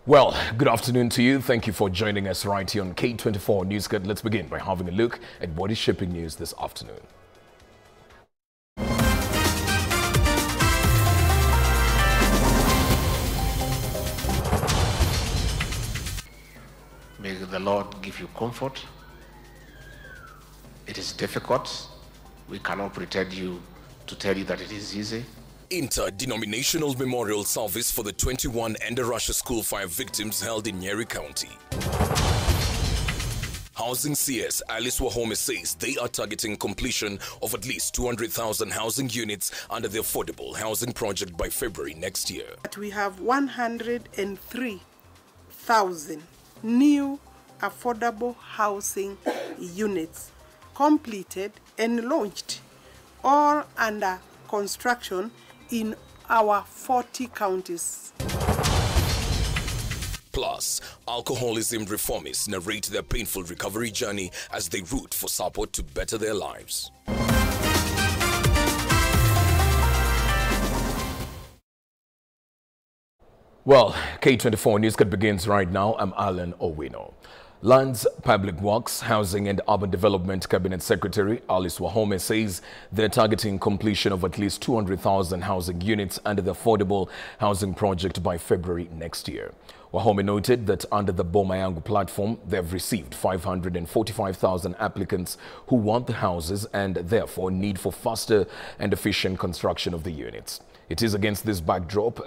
Well, good afternoon to you. Thank you for joining us right here on K24 Newscut. Let's begin by having a look at what is shaping news this afternoon. May the Lord give you comfort. It is difficult. We cannot pretend to tell you that it is easy. Interdenominational memorial service for the 21 Enderusha school fire victims held in Nyeri County. Housing CS Alice Wahome says they are targeting completion of at least 200,000 housing units under the affordable housing project by February next year. We have 103,000 new affordable housing units completed and launched, all under construction in our 40 counties. Plus, alcoholism reformists narrate their painful recovery journey as they root for support to better their lives. Well, K24 Newscut begins right now. I'm Alan Owino. Lands, Public Works, Housing and Urban Development Cabinet Secretary Alice Wahome says they're targeting completion of at least 200,000 housing units under the affordable housing project by February next year. Wahome noted that under the Boma Yangu platform, they've received 545,000 applicants who want the houses and therefore need for faster and efficient construction of the units. It is against this backdrop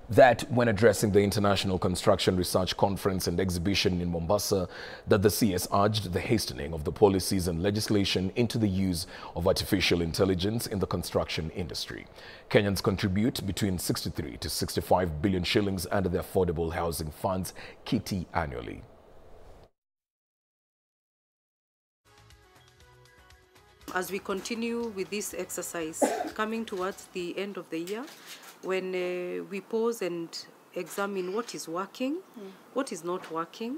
that when addressing the International Construction Research Conference and Exhibition in Mombasa, that the CS urged the hastening of the policies and legislation into the use of artificial intelligence in the construction industry. Kenyans contribute between 63 to 65 billion shillings under the Affordable Housing Fund's kitty annually. As we continue with this exercise, coming towards the end of the year, when we pause and examine what is working, what is not working,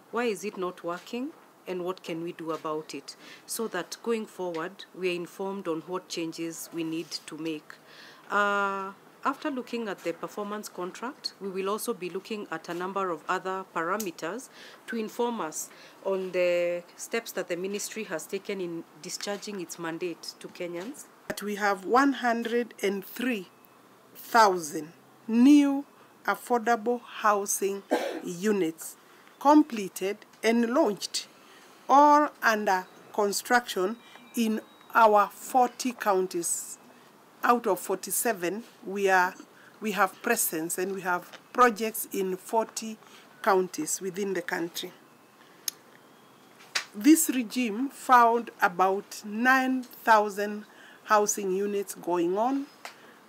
why is it not working, and what can we do about it, so that going forward we are informed on what changes we need to make. After looking at the performance contract, we will also be looking at a number of other parameters to inform us on the steps that the ministry has taken in discharging its mandate to Kenyans. We have 103,000 new affordable housing units completed and launched, all under construction in our 40 counties. Out of 47, we have presence and we have projects in 40 counties within the country. This regime found about 9,000 housing units going on.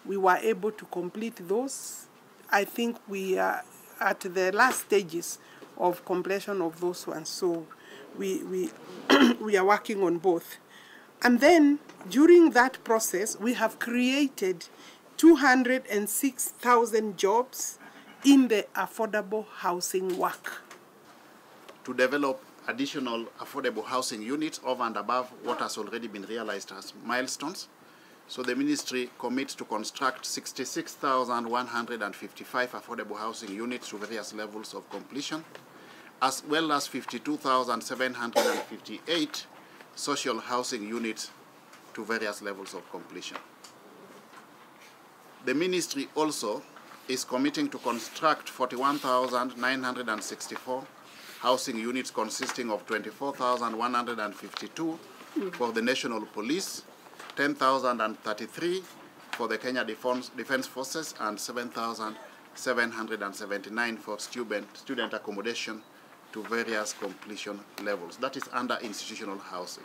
We were able to complete those. I think we are at the last stages of completion of those ones. So we are working on both. And then during that process, we have created 206,000 jobs in the affordable housing work. To develop additional affordable housing units over and above what has already been realized as milestones. So the ministry commits to construct 66,155 affordable housing units to various levels of completion, as well as 52,758 social housing units to various levels of completion. The ministry also is committing to construct 41,964 housing units consisting of 24,152 for the National Police, 10,033 for the Kenya Defense Forces, and 7,779 for student accommodation to various completion levels. That is under institutional housing.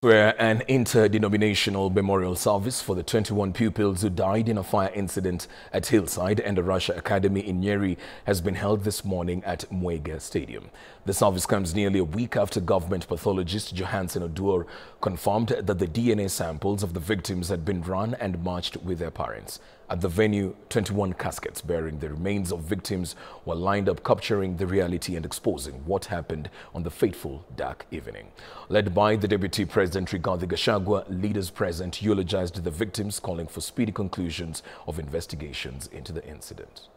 Where an interdenominational memorial service for the 21 pupils who died in a fire incident at Hillside Enderusha Academy in Nyeri has been held this morning at Mwege Stadium. The service comes nearly a week after government pathologist Johansen Oduor confirmed that the DNA samples of the victims had been run and matched with their parents. At the venue, 21 caskets bearing the remains of victims were lined up, capturing the reality and exposing what happened on the fateful dark evening. Led by the Deputy President President Rigathi Gachagua, leaders present eulogized the victims, calling for speedy conclusions of investigations into the incident.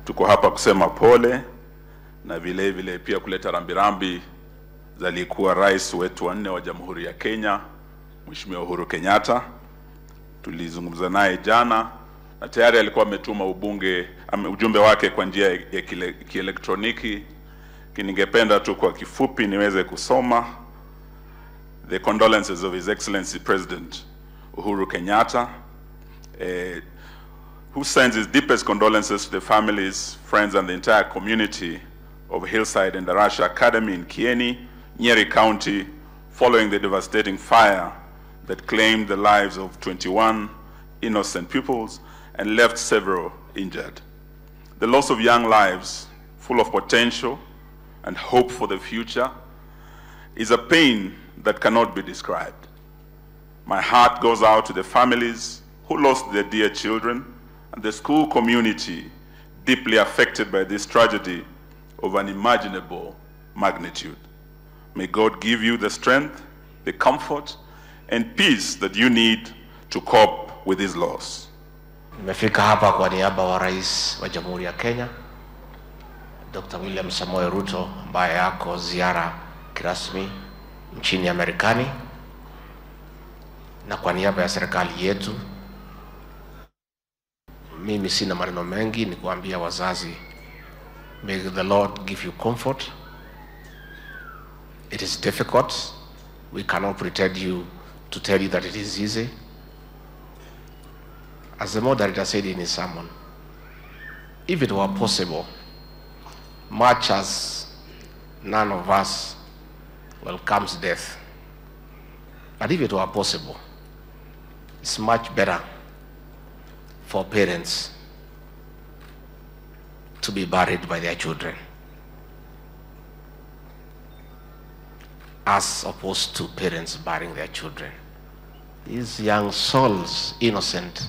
Tuko hapa kusema pole na vile vile pia kuleta rambirambi za aliyekuwa rais wetu wa 4 wa Jamhuri ya Kenya, Mheshimiwa Uhuru Kenyatta. Tulizungumza naye jana na tayari alikuwa ametuma ujumbe wake kwa njia ya kielektroniki. Ningependa tu kwa kifupi niweze kusoma. The condolences of His Excellency President Uhuru Kenyatta, who sends his deepest condolences to the families, friends, and the entire community of Hillside and Darasha Academy in Kieni, Nyeri County, following the devastating fire that claimed the lives of 21 innocent pupils and left several injured. The loss of young lives, full of potential and hope for the future, is a pain that cannot be described. My heart goes out to the families who lost their dear children and the school community deeply affected by this tragedy of unimaginable magnitude. May God give you the strength, the comfort, and peace that you need to cope with this loss. Nimefika hapa kwa niaba wa Rais wa Jamhuri ya Kenya, Dr. William Samoei Ruto, ambaye yako ziara kirasmi nchini Marekani, na kwa niaba ya serikali yetu, mimi sina maneno mengi, ni kuambia wazazi, may the Lord give you comfort. It is difficult. We cannot pretend to tell you that it is easy. As the moderator said in his sermon, if it were possible, much as none of us welcomes death, but if it were possible, it's much better for parents to be buried by their children as opposed to parents burying their children. These young souls, innocent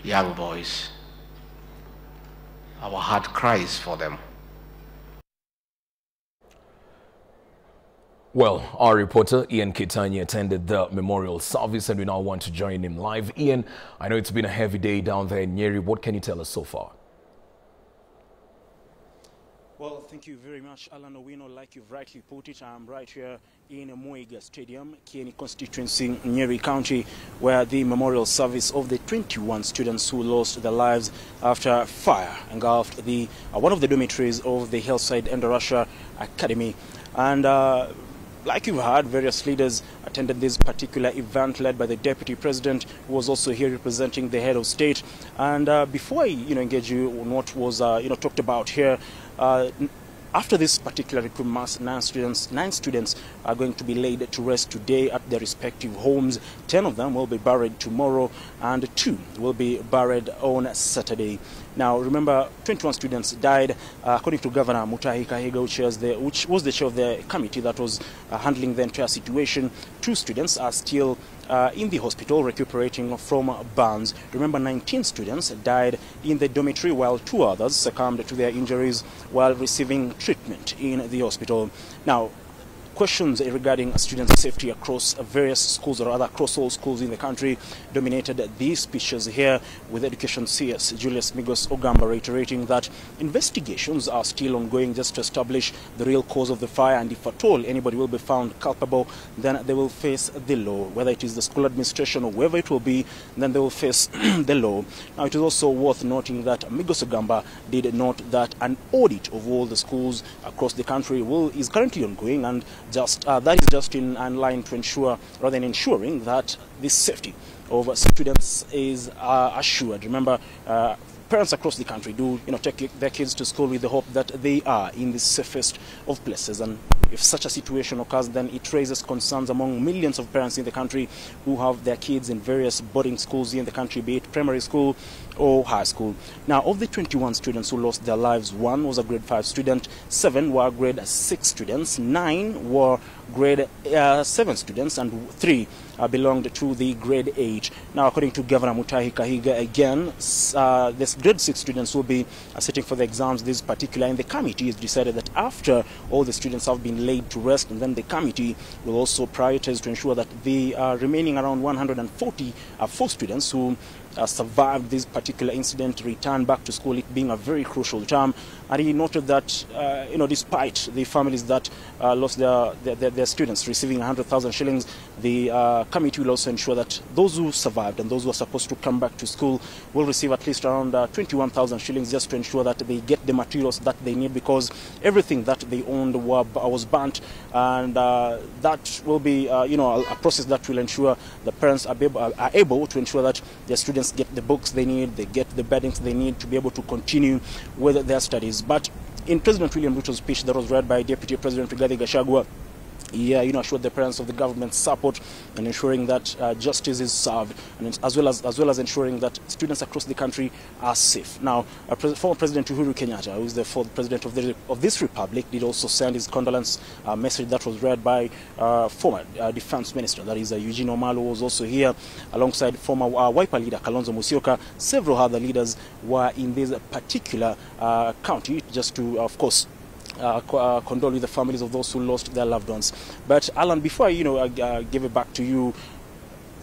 young boys, our heart cries for them. Well, our reporter Ian Kitanye attended the memorial service and we now want to join him live. Ian, I know it's been a heavy day down there in Nyeri. What can you tell us so far? Well, thank you very much, Alan Owino. Like you've rightly put it, I'm right here in Moiga Stadium, Kieni constituency, Nyeri County, where the memorial service of the 21 students who lost their lives after fire engulfed one of the dormitories of the Hillside and Darasha Academy. And like you've heard, various leaders attended this particular event led by the Deputy President, who was also here representing the head of state. And before I engage you on what was talked about here, after this particular recruitment mass, 9 students are going to be laid to rest today at their respective homes. 10 of them will be buried tomorrow and 2 will be buried on Saturday. Now, remember, 21 students died, according to Governor Mutahi Kahiga, which was the chair of the committee that was handling the entire situation. 2 students are still in the hospital recuperating from burns. Remember, 19 students died in the dormitory while 2 others succumbed to their injuries while receiving treatment in the hospital. Now, questions regarding student safety across various schools, or rather across all schools in the country, dominated these speeches here, with Education CS Julius Migos Ogamba reiterating that investigations are still ongoing just to establish the real cause of the fire, and if at all anybody will be found culpable, then they will face the law. Whether it is the school administration or whoever it will be, then they will face the law. Now, it is also worth noting that Migos Ogamba did note that an audit of all the schools across the country is currently ongoing, and that is just in line to ensure, rather than ensuring that the safety of students is assured. Remember, parents across the country do take their kids to school with the hope that they are in the safest of places, and if such a situation occurs, then it raises concerns among millions of parents in the country who have their kids in various boarding schools in the country, be it primary school or high school. Now, of the 21 students who lost their lives, 1 was a grade 5 student, 7 were grade 6 students, 9 were grade 7 students, and 3 belonged to the grade 8. Now, according to Governor Mutahi Kahiga, again, this grade 6 students will be sitting for the exams this particular, and the committee has decided that after all the students have been laid to rest, and then the committee will also prioritize to ensure that the remaining around 144 students who survived this particular incident return back to school, it being a very crucial time. And he noted that, despite the families that lost their students receiving 100,000 shillings, the committee will also ensure that those who survived and those who are supposed to come back to school will receive at least around 21,000 shillings just to ensure that they get the materials that they need, because everything that they owned was burnt, and that will be, a process that will ensure the parents are able to ensure that their students get the books they need, they get the beddings they need to be able to continue with their studies. But in President William Ruto's speech that was read by Deputy President Rigathi Gachagua, he assured the parents of the government's support and ensuring that justice is served, and as well as ensuring that students across the country are safe. Now, former President Uhuru Kenyatta, who is the fourth president of this republic, did also send his condolence message that was read by former defense minister, that is Eugene Wamalwa, was also here, alongside former Wiper leader Kalonzo Musyoka. Several other leaders were in this particular county just to, of course, condole with the families of those who lost their loved ones. But Alan, before I give it back to you,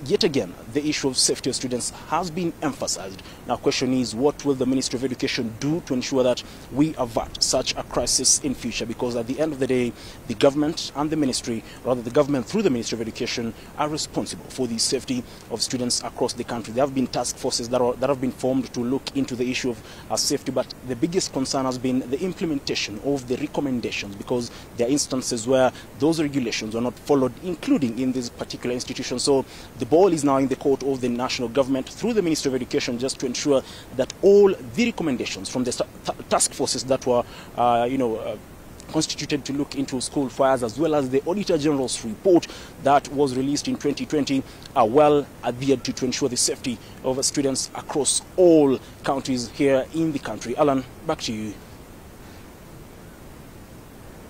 yet again, the issue of safety of students has been emphasized. Now, question is, what will the Ministry of Education do to ensure that we avert such a crisis in future? Because at the end of the day, the government and the ministry, rather the government through the Ministry of Education, are responsible for the safety of students across the country. There have been task forces that have been formed to look into the issue of safety, but the biggest concern has been the implementation of the recommendations, because there are instances where those regulations are not followed, including in this particular institution. So the ball is now in the court of the national government through the Ministry of Education, just to ensure that all the recommendations from the task forces that were, constituted to look into school fires, as well as the Auditor General's report that was released in 2020, are well adhered to ensure the safety of students across all counties here in the country. Alan, back to you.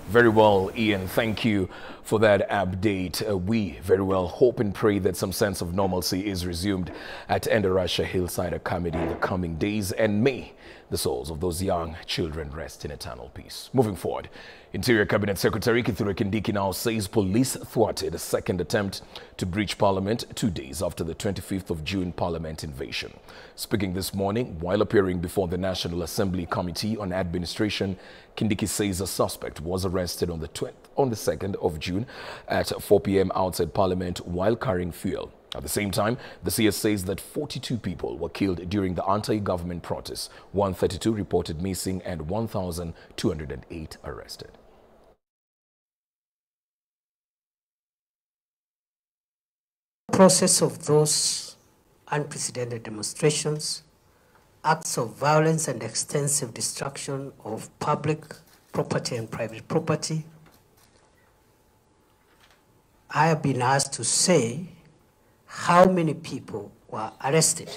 Very well, Ian. Thank you for that update. We very well hope and pray that some sense of normalcy is resumed at Endarasha Hillside Academy in the coming days, and may the souls of those young children rest in eternal peace. Moving forward, Interior Cabinet Secretary Kithure Kindiki now says police thwarted a second attempt to breach Parliament 2 days after the 25th of June Parliament invasion. Speaking this morning while appearing before the National Assembly Committee on Administration, Kindiki says a suspect was arrested on the 2nd of June at 4 p.m. outside Parliament while carrying fuel. At the same time, the CS says that 42 people were killed during the anti-government protests, 132 reported missing, and 1,208 arrested. Process of those unprecedented demonstrations, acts of violence and extensive destruction of public property and private property, I have been asked to say how many people were arrested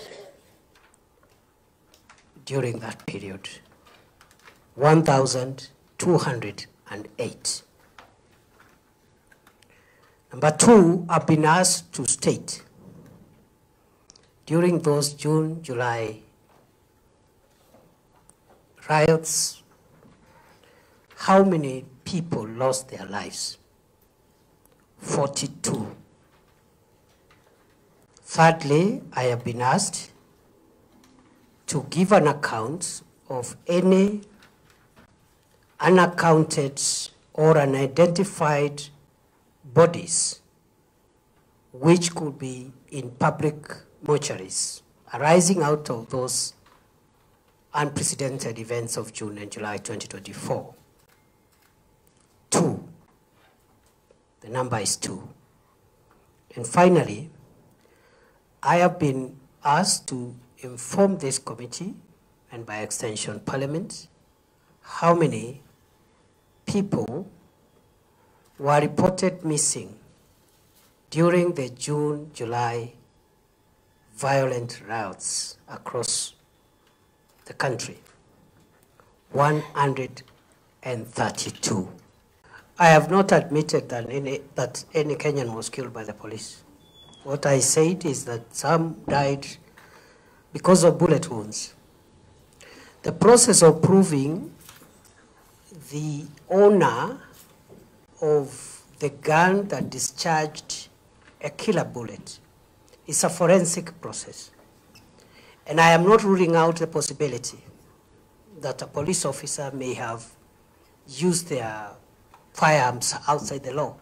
during that period. 1,208. Number two, I've been asked to state during those June, July riots, how many people lost their lives? 42. Thirdly, I have been asked to give an account of any unaccounted or unidentified bodies which could be in public mortuaries arising out of those unprecedented events of June and July 2024. 2. The number is 2. And finally, I have been asked to inform this committee, and by extension Parliament, how many people were reported missing during the June-July violent riots across the country. 132. I have not admitted that any Kenyan was killed by the police. What I said is that some died because of bullet wounds. The process of proving the owner of the gun that discharged a killer bullet is a forensic process. And I am not ruling out the possibility that a police officer may have used their firearms outside the law.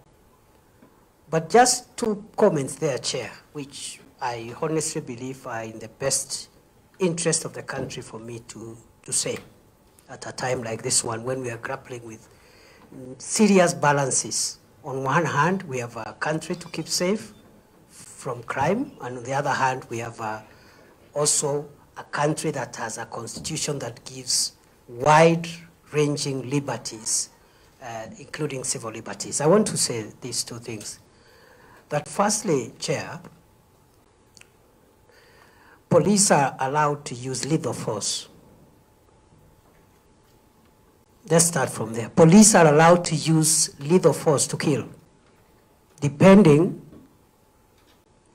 But just 2 comments there, Chair, which I honestly believe are in the best interest of the country for me to say at a time like this one, when we are grappling with serious balances. On one hand, we have a country to keep safe from crime, and on the other hand, we have also a country that has a constitution that gives wide-ranging liberties, including civil liberties. I want to say these 2 things. That firstly, Chair, police are allowed to use lethal force. Let's start from there. Police are allowed to use lethal force to kill, depending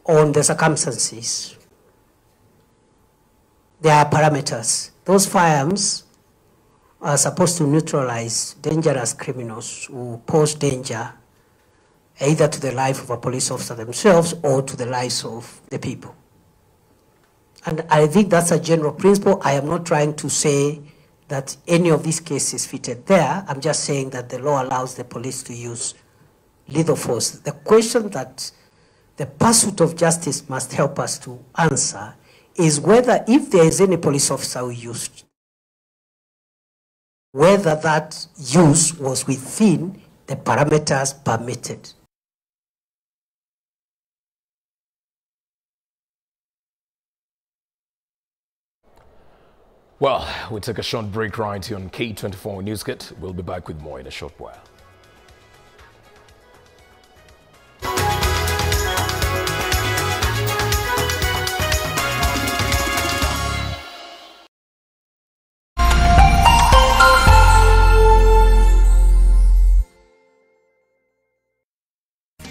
on the circumstances. There are parameters. Those firearms are supposed to neutralize dangerous criminals who pose danger either to the life of a police officer themselves or to the lives of the people. And I think that's a general principle. I am not trying to say that any of these cases fitted there. I'm just saying that the law allows the police to use lethal force. The question that the pursuit of justice must help us to answer is whether, if there is any police officer who used, whether that use was within the parameters permitted. Well, we take a short break right here on K24 Newsgate. We'll be back with more in a short while.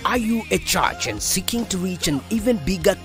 Are you a church and seeking to reach an even bigger